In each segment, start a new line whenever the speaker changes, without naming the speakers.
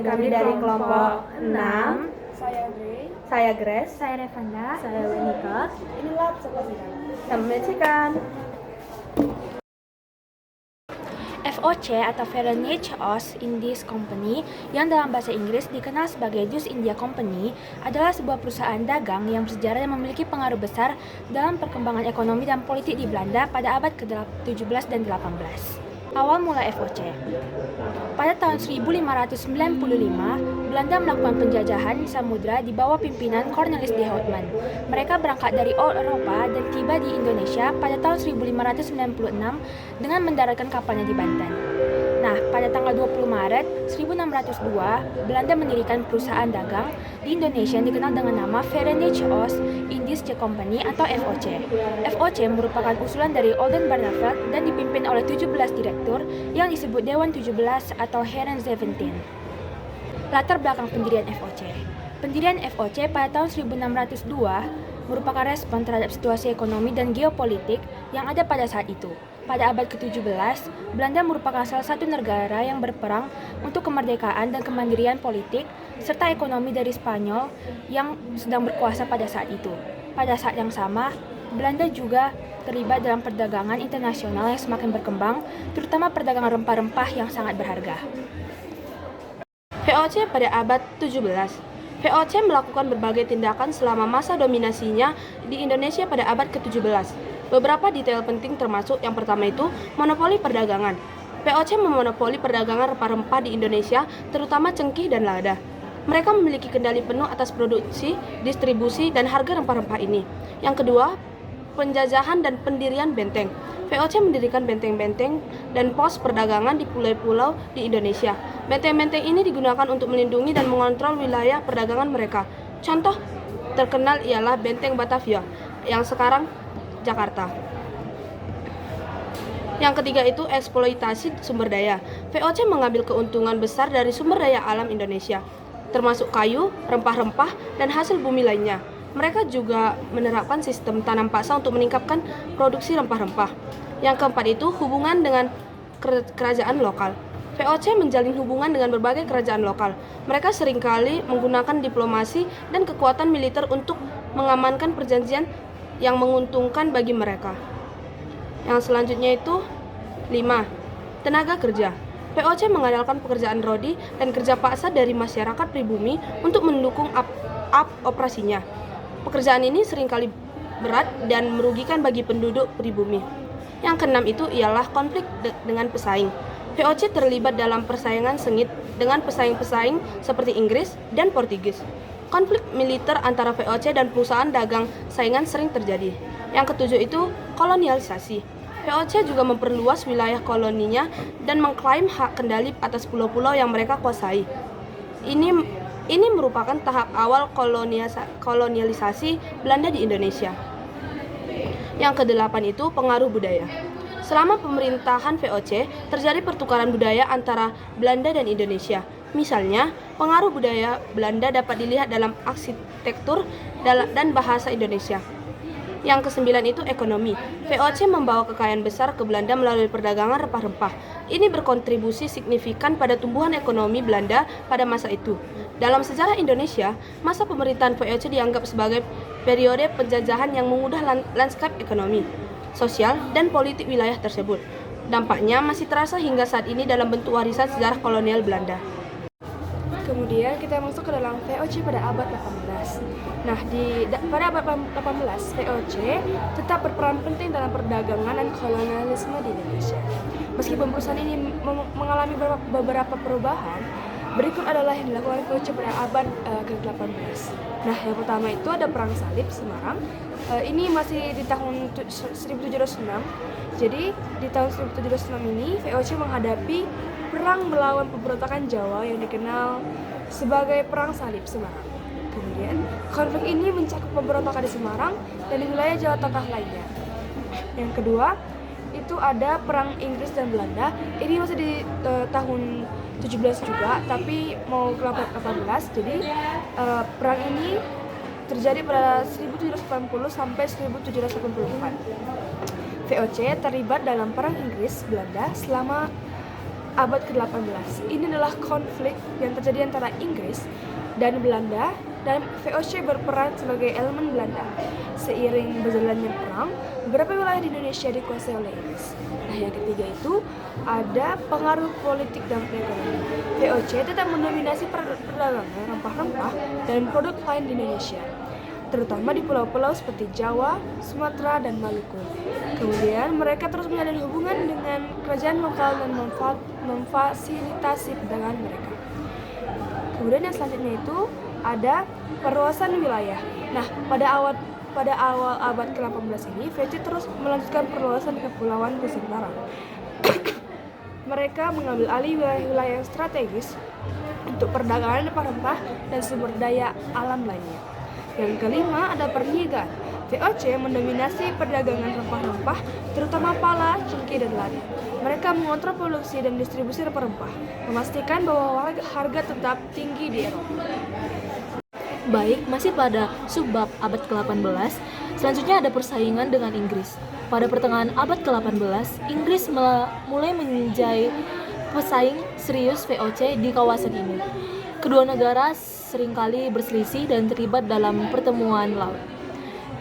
Kami dari kelompok 6.
Saya Gray.
Saya Grace.
Saya Revanda.
Saya Wenika. Inilah peserta sidang.
Selamat menyaksikan.
FOC atau Fahrenheit Ost Indies Company yang dalam bahasa Inggris dikenal sebagai Dutch India Company adalah sebuah perusahaan dagang yang bersejarah yang memiliki pengaruh besar dalam perkembangan ekonomi dan politik di Belanda pada abad ke-17 dan 18. Awal mula FOC. Pada tahun 1595, Belanda melakukan penjajahan samudra di bawah pimpinan Cornelis de Houtman. Mereka berangkat dari Eropa dan tiba di Indonesia pada tahun 1596 dengan mendaratkan kapalnya di Banten. Nah, pada tanggal 20 Maret 1602, Belanda mendirikan perusahaan dagang di Indonesia yang dikenal dengan nama Verenigde Oost Indies Company atau FOC. FOC merupakan usulan dari Oldenbarneveld dan dipimpin oleh 17 direktur yang disebut Dewan 17 atau Heren 17. Latar belakang pendirian FOC. Pendirian FOC pada tahun 1602 merupakan respon terhadap situasi ekonomi dan geopolitik yang ada pada saat itu. Pada abad ke-17, Belanda merupakan salah satu negara yang berperang untuk kemerdekaan dan kemandirian politik serta ekonomi dari Spanyol yang sedang berkuasa pada saat itu. Pada saat yang sama, Belanda juga terlibat dalam perdagangan internasional yang semakin berkembang, terutama perdagangan rempah-rempah yang sangat berharga.
VOC pada abad 17. VOC melakukan berbagai tindakan selama masa dominasinya di Indonesia pada abad ke-17. Beberapa detail penting termasuk yang pertama itu monopoli perdagangan. VOC memonopoli perdagangan rempah-rempah di Indonesia, terutama cengkih dan lada. Mereka memiliki kendali penuh atas produksi, distribusi, dan harga rempah-rempah ini. Yang kedua, penjajahan dan pendirian benteng. VOC mendirikan benteng-benteng dan pos perdagangan di pulau-pulau di Indonesia. Benteng-benteng ini digunakan untuk melindungi dan mengontrol wilayah perdagangan mereka. Contoh terkenal ialah Benteng Batavia, yang sekarang Jakarta. Yang ketiga itu eksploitasi sumber daya. VOC mengambil keuntungan besar dari sumber daya alam Indonesia, termasuk kayu, rempah-rempah, dan hasil bumi lainnya. Mereka juga menerapkan sistem tanam paksa untuk meningkatkan produksi rempah-rempah. Yang keempat itu hubungan dengan kerajaan lokal. VOC menjalin hubungan dengan berbagai kerajaan lokal. Mereka seringkali menggunakan diplomasi dan kekuatan militer untuk mengamankan perjanjian yang menguntungkan bagi mereka. Yang selanjutnya itu 5. Tenaga kerja. VOC mengandalkan pekerjaan rodi dan kerja paksa dari masyarakat pribumi untuk mendukung operasinya. Pekerjaan ini seringkali berat dan merugikan bagi penduduk pribumi. Yang keenam itu ialah konflik dengan pesaing. VOC terlibat dalam persaingan sengit dengan pesaing-pesaing seperti Inggris dan Portugis. Konflik militer antara VOC dan perusahaan dagang saingan sering terjadi. Yang ketujuh itu kolonialisasi. VOC juga memperluas wilayah koloninya dan mengklaim hak kendali atas pulau-pulau yang mereka kuasai. Ini merupakan tahap awal kolonialisasi Belanda di Indonesia. Yang kedelapan itu pengaruh budaya. Selama pemerintahan VOC, terjadi pertukaran budaya antara Belanda dan Indonesia. Misalnya, pengaruh budaya Belanda dapat dilihat dalam arsitektur dan bahasa Indonesia. Yang kesembilan itu ekonomi. VOC membawa kekayaan besar ke Belanda melalui perdagangan rempah-rempah. Ini berkontribusi signifikan pada tumbuhan ekonomi Belanda pada masa itu. Dalam sejarah Indonesia, masa pemerintahan VOC dianggap sebagai periode penjajahan yang mengubah lanskap ekonomi, sosial, dan politik wilayah tersebut. Dampaknya masih terasa hingga saat ini dalam bentuk warisan sejarah kolonial Belanda.
Kemudian kita masuk ke dalam VOC pada abad 18. Nah, pada abad 18, VOC tetap berperan penting dalam perdagangan dan kolonialisme di Indonesia. Meskipun perusahaan ini mengalami beberapa perubahan, berikut adalah yang dilakukan VOC pada abad ke-18. Nah, yang pertama itu ada Perang Salib Semarang. Ini masih di tahun 1706. Jadi, di tahun 1706 ini VOC menghadapi perang melawan pemberontakan Jawa yang dikenal sebagai Perang Salib Semarang. Kemudian, konflik ini mencakup pemberontakan di Semarang dan di wilayah Jawa Tengah lainnya. Yang kedua, itu ada Perang Inggris dan Belanda. Ini masih di tahun 17 juga, tapi mau ke 18. Jadi, perang ini terjadi pada 1780 sampai 1784. VOC terlibat dalam Perang Inggris-Belanda selama abad ke-18. Ini adalah konflik yang terjadi antara Inggris dan Belanda, dan VOC berperan sebagai elemen Belanda. Seiring berjalannya perang, beberapa wilayah di Indonesia dikuasai oleh Inggris. Nah, yang ketiga itu ada pengaruh politik dan ekonomi. VOC tetap mendominasi perdagangan rempah-rempah dan produk lain di Indonesia, terutama di pulau-pulau seperti Jawa, Sumatera, dan Maluku. Kemudian mereka terus menjalin hubungan dengan kerajaan lokal dan memfasilitasi perdagangan mereka. Kemudian yang selanjutnya itu ada perluasan wilayah. Nah, pada awal abad ke-18 ini, VOC terus melanjutkan perluasan kepulauan Nusantara. Mereka mengambil alih wilayah-wilayah yang strategis untuk perdagangan rempah-rempah dan sumber daya alam lainnya. Yang kelima ada perniagaan. VOC mendominasi perdagangan rempah-rempah, terutama pala, cengkeh, dan lada. Mereka mengontrol produksi dan distribusi rempah-rempah, memastikan bahwa harga tetap tinggi di Eropa.
Baik, masih pada subbab abad ke-18, selanjutnya ada persaingan dengan Inggris. Pada pertengahan abad ke-18, Inggris mulai menjadi pesaing serius VOC di kawasan ini. Kedua negara seringkali berselisih dan terlibat dalam pertemuan laut.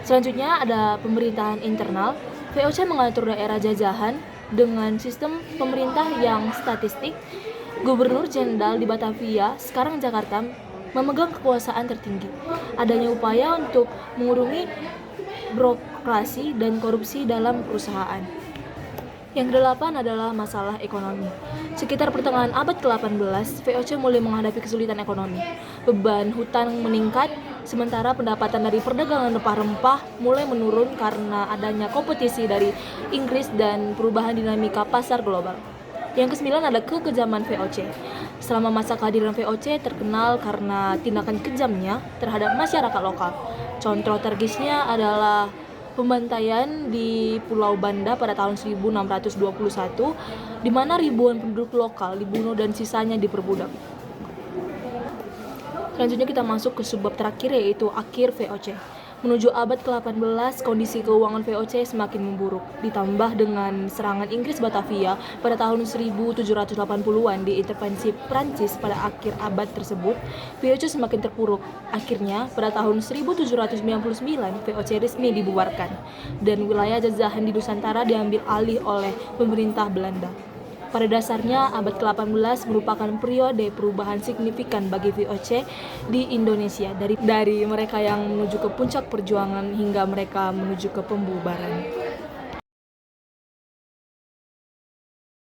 Selanjutnya ada pemerintahan internal. VOC mengatur daerah jajahan dengan sistem pemerintah yang statistik. Gubernur Jenderal di Batavia, sekarang Jakarta, memegang kekuasaan tertinggi. Adanya upaya untuk mengurangi birokrasi dan korupsi dalam perusahaan. Yang kedelapan adalah masalah ekonomi. Sekitar pertengahan abad ke-18, VOC mulai menghadapi kesulitan ekonomi. Beban hutang meningkat, sementara pendapatan dari perdagangan rempah-rempah mulai menurun karena adanya kompetisi dari Inggris dan perubahan dinamika pasar global. Yang kesembilan ada kekejaman VOC. Selama masa kehadiran VOC terkenal karena tindakan kejamnya terhadap masyarakat lokal. Contoh tragisnya adalah pembantaian di Pulau Banda pada tahun 1621, di mana ribuan penduduk lokal dibunuh dan sisanya diperbudak. Selanjutnya kita masuk ke subbab terakhir, yaitu akhir VOC. Menuju abad ke-18, kondisi keuangan VOC semakin memburuk, ditambah dengan serangan Inggris Batavia pada tahun 1780-an di intervensi Prancis pada akhir abad tersebut. VOC semakin terpuruk. Akhirnya, pada tahun 1799, VOC resmi dibubarkan, dan wilayah jajahan di Nusantara diambil alih oleh pemerintah Belanda. Pada dasarnya, abad ke-18 merupakan periode perubahan signifikan bagi VOC di Indonesia, dari mereka yang menuju ke puncak perjuangan hingga mereka menuju ke pembubaran.